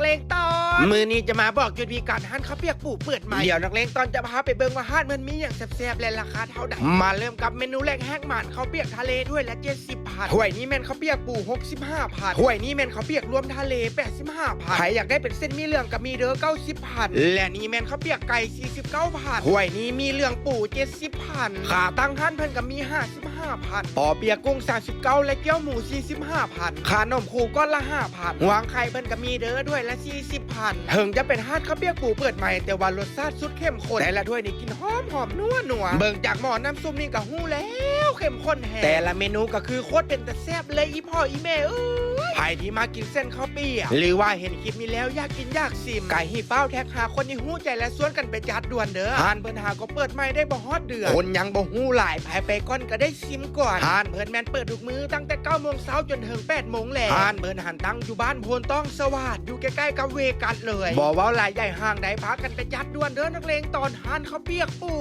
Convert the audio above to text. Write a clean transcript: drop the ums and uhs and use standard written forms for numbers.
เลงตอนมือนี้จะมาบอกจุดพิกัดห้านข้าวเปียกปูเปิดใหม่เดี๋ยวนักเลงตอนจะพาไปเบิ่งว่าห้านมันมีอย่างแซ่บๆและราคาเท่าใดมาเริ่มกับเมนูแรกแห้งหมันข้าวเปียกทะเลด้วยละ70 บาทถ้วยนี้แม่นข้าวเปียกปู65 บาทถ้วยนี้แม่นข้าวเปียกรวมทะเล85 บาทใครอยากได้เป็นเส้นมีเหลืองกับมีเด้อ90 บาทและนี่แม่นข้าวเปียกไก่49 บาทถ้วยนี้มีเหลืองปู70 บาทขาตั้งห้านเพิ่นกับมี55 บาทปอเปียกกุ้ง39และเกี๊ยวหมู45 บาทขานมคูก้อนละ5 บาทหวางไข่เพิ่นกับมีเด้อด้วยละ40 บาทถึงจะเป็นห้านข้าวเปียกปูเปิดใหม่แต่ว่ารสชาติสุดเข้มข้นแต่ละถ้วยนี่กินหอมนัวเบิ่งจากหม้อน้ำซุปนี่ก็ฮู้แล้วเข้มข้นแฮะแต่ละเมนูก็คือโคตรเป็นแต่แซ่บเลยอีพ่ออีแม่ใครที่มากินเส้นข้าวเปียกหรือว่าเห็นคลิปนี้แล้วอยากกินอยากซิมไก่หีเป้าแท็กหาคนที่ฮู้ใจและสวนกันไปจัดด่วนเด้อห้านเพิ่นหาก็เปิดใหม่ได้บ่ฮอดเดือนคนยังบ่ฮู้หลายไปก่อนก็ได้ซิมก่อนห้านเพิ่นแม่นเปิดทุกมื้อตั้งแต่ 9 โมงเช้าจนถึง 8 โมงแลงห้านเพิ่นหันตั้งอยู่บ้านโพนต้องสวัสดิ์อยู่ใกล้ๆกับเวกัสเลยบ่เว้าหลายใหญ่ห่างใดพากันไปจัดด่วนเด้อนักเลงตอนห้านข้าวเปียกปู